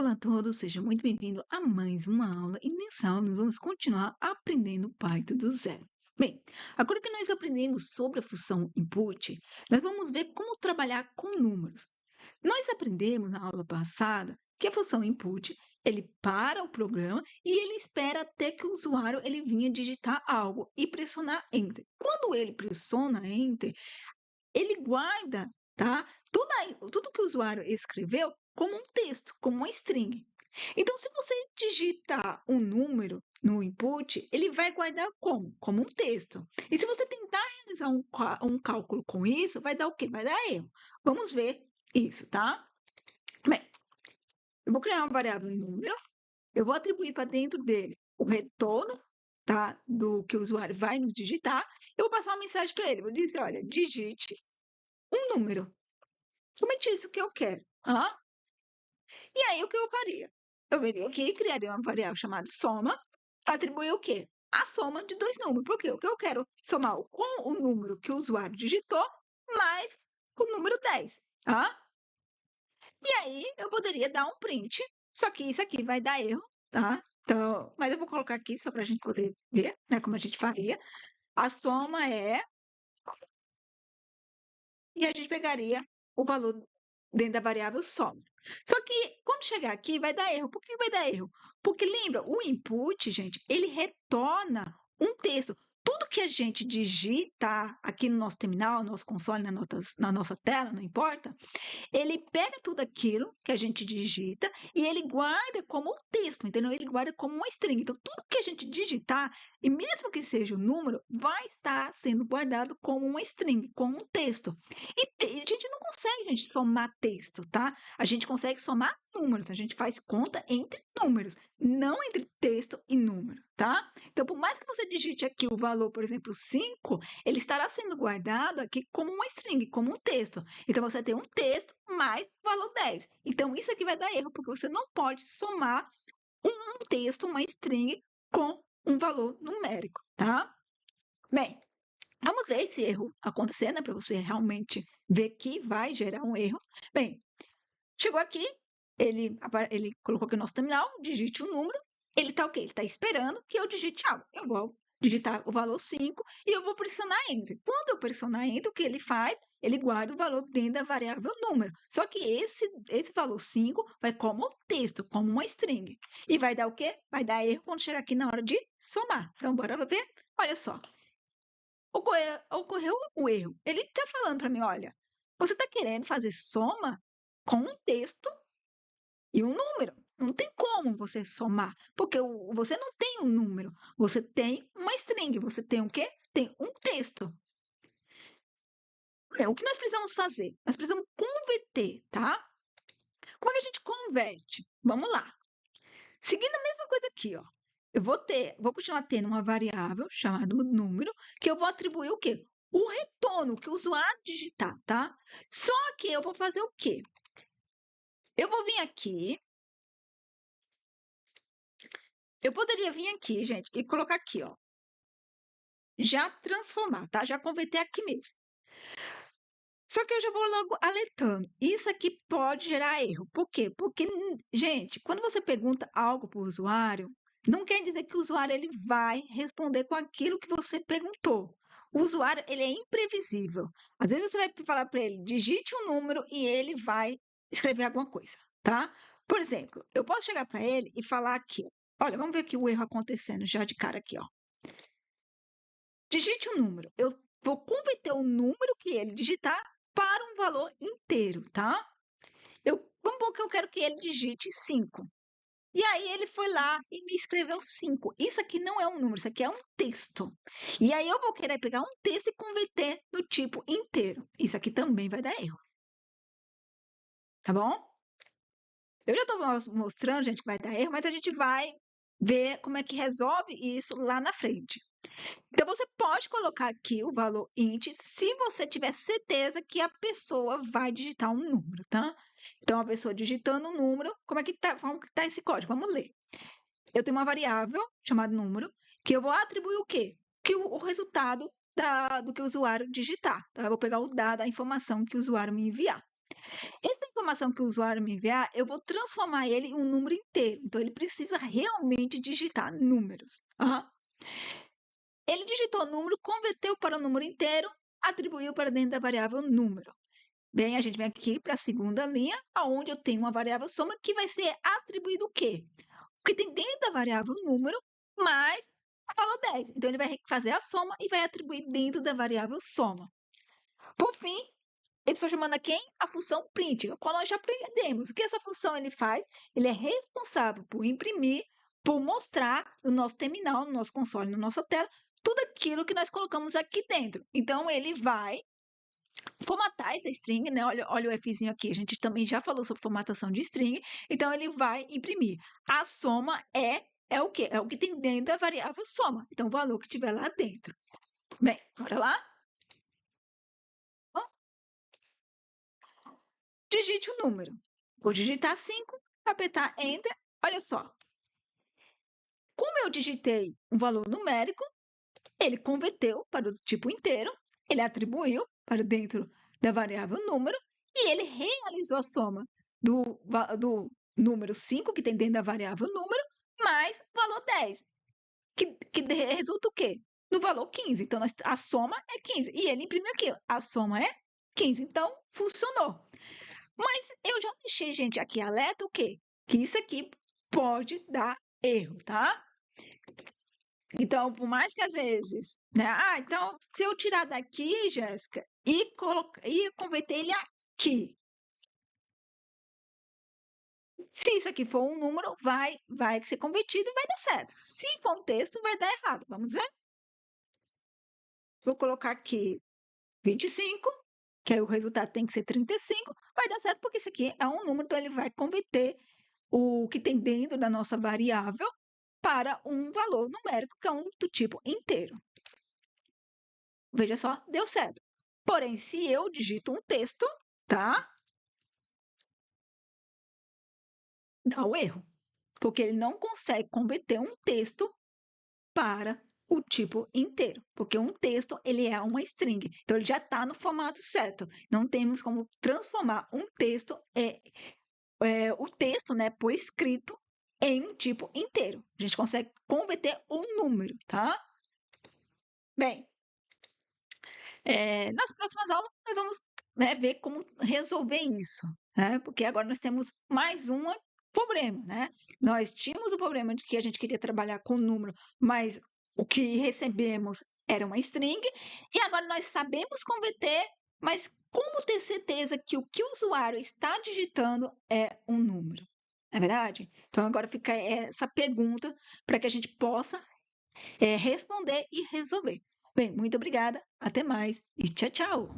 Olá a todos, seja muito bem-vindo a mais uma aula e nessa aula nós vamos continuar aprendendo Python do zero. Bem, agora que nós aprendemos sobre a função input, nós vamos ver como trabalhar com números. Nós aprendemos na aula passada que a função input, ele para o programa e ele espera até que o usuário ele vinha digitar algo e pressionar Enter. Quando ele pressiona Enter, ele guarda, tá? Tudo que o usuário escreveu como um texto, como uma string. Então, se você digitar um número no input, ele vai guardar como? Como um texto. E se você tentar realizar um cálculo com isso, vai dar o quê? Vai dar erro. Vamos ver isso, tá? Bem, eu vou criar uma variável número, eu vou atribuir para dentro dele o retorno, tá? Do que o usuário vai nos digitar. Eu vou passar uma mensagem para ele, vou dizer, olha, digite um número. Somente isso que eu quero. E aí, o que eu faria? Eu viria aqui, criaria uma variável chamada soma, atribuir o quê? A soma de dois números. Porque o que eu quero somar com o número que o usuário digitou, mais o número 10. E aí, eu poderia dar um print, só que isso aqui vai dar erro, tá? Então, mas eu vou colocar aqui só para a gente poder ver, né, como a gente faria. A soma é... E a gente pegaria o valor dentro da variável soma. Só que quando chegar aqui vai dar erro. Por que vai dar erro? Porque lembra, o input, gente, ele retorna um texto. Tudo que a gente digita aqui no nosso terminal, no nosso console, na nossa tela, não importa, ele pega tudo aquilo que a gente digita e ele guarda como um texto, entendeu? Ele guarda como uma string. Então, tudo que a gente digitar, e mesmo que seja um número, vai estar sendo guardado como uma string, como um texto. A gente não consegue, gente, somar texto, tá? A gente consegue somar números, a gente faz conta entre números, não entre texto e número, tá? Então, por mais que você digite aqui o valor, por exemplo, 5, ele estará sendo guardado aqui como uma string, como um texto. Então, você tem um texto mais o valor 10. Então, isso aqui vai dar erro, porque você não pode somar um texto, uma string, com um valor numérico, tá? Bem, vamos ver esse erro acontecer, né? Para você realmente ver que vai gerar um erro. Bem, chegou aqui, ele colocou aqui o nosso terminal, digite um número, ele está o quê? Ele está esperando que eu digite algo. Eu vou digitar o valor 5 e eu vou pressionar Enter. Quando eu pressionar Enter, o que ele faz? Ele guarda o valor dentro da variável número. Só que esse valor 5 vai como texto, como uma string. E vai dar o quê? Vai dar erro quando chegar aqui na hora de somar. Então, bora ver? Olha só. Ocorreu o erro. Ele está falando para mim, olha, você está querendo fazer soma com um texto e um número. Não tem como você somar, porque você não tem um número, você tem uma string, você tem o quê? Tem um texto. O que nós precisamos fazer? Nós precisamos converter, tá? Como é que a gente converte? Vamos lá. Seguindo a mesma coisa aqui, ó. Vou continuar tendo uma variável chamada número, que eu vou atribuir o quê? O retorno que o usuário digitar, tá? Só que eu vou fazer o quê? Eu vou vir aqui. Eu poderia vir aqui, gente, e colocar aqui, ó. Já transformar, tá? Já converter aqui mesmo. Só que eu já vou logo alertando. Isso aqui pode gerar erro. Por quê? Porque, gente, quando você pergunta algo para o usuário, não quer dizer que o usuário ele vai responder com aquilo que você perguntou. O usuário ele é imprevisível. Às vezes você vai falar para ele, digite um número e ele vai escrever alguma coisa, tá? Por exemplo, eu posso chegar para ele e falar aqui, olha, vamos ver aqui o erro acontecendo já de cara aqui, ó. Digite um número. Eu vou converter o número que ele digitar para um valor inteiro, tá? Vamos supor que eu quero que ele digite 5. E aí ele foi lá e me escreveu 5. Isso aqui não é um número, isso aqui é um texto. E aí eu vou querer pegar um texto e converter no tipo inteiro. Isso aqui também vai dar erro. Tá bom? Eu já estou mostrando, gente, que vai dar erro, mas a gente vai ver como é que resolve isso lá na frente. Então, você pode colocar aqui o valor int se você tiver certeza que a pessoa vai digitar um número, tá? Então, a pessoa digitando um número, como que tá esse código? Vamos ler. Eu tenho uma variável chamada número, que eu vou atribuir o quê? Que o resultado do que o usuário digitar, tá? Eu vou pegar os dados, a informação que o usuário me enviar. Essa informação que o usuário me enviar, eu vou transformar ele em um número inteiro. Então, ele precisa realmente digitar números. Tá? Ele digitou número, converteu para o número inteiro, atribuiu para dentro da variável número. Bem, a gente vem aqui para a segunda linha, onde eu tenho uma variável soma que vai ser atribuído o quê? O que tem dentro da variável número mais o valor 10. Então, ele vai fazer a soma e vai atribuir dentro da variável soma. Por fim, eu estou chamando a quem? A função print, a qual nós já aprendemos. O que essa função ele faz? Ele é responsável por imprimir, por mostrar no nosso terminal, no nosso console, na nossa tela, tudo aquilo que nós colocamos aqui dentro. Então, ele vai formatar essa string, né? Olha o Fzinho aqui, a gente também já falou sobre formatação de string, então ele vai imprimir. A soma é o quê? É o que tem dentro da variável soma, então o valor que tiver lá dentro. Bem, bora lá? Digite o número. Vou digitar 5, apertar Enter. Olha só. Como eu digitei um valor numérico, ele converteu para o tipo inteiro, ele atribuiu para dentro da variável número e ele realizou a soma do número 5, que tem dentro da variável número, mais o valor 10, que resulta o quê? No valor 15. Então, a soma é 15. E ele imprimiu aqui, a soma é 15. Então, funcionou. Mas eu já deixei, gente, aqui alerta o quê? Que isso aqui pode dar erro, tá? Então, por mais que às vezes, né? Então, se eu tirar daqui, Jéssica, e converter ele aqui. Se isso aqui for um número, vai ser convertido e vai dar certo. Se for um texto, vai dar errado. Vamos ver? Vou colocar aqui 25, que aí o resultado tem que ser 35. Vai dar certo porque isso aqui é um número, então ele vai converter o que tem dentro da nossa variável para um valor numérico, que é um do tipo inteiro. Veja só, deu certo. Porém, se eu digito um texto, tá? Dá o erro, porque ele não consegue converter um texto para o tipo inteiro, porque um texto ele é uma string, então ele já está no formato certo. Não temos como transformar um texto o texto, né, por escrito em um tipo inteiro. A gente consegue converter um número, tá? Bem, nas próximas aulas, nós vamos, né, ver como resolver isso, né? Porque agora nós temos mais um problema, né? Nós tínhamos o problema de que a gente queria trabalhar com número, mas o que recebemos era uma string, e agora nós sabemos converter, mas como ter certeza que o que o usuário está digitando é um número? Não é verdade? Então, agora fica essa pergunta para que a gente possa responder e resolver. Bem, muito obrigada, até mais e tchau, tchau!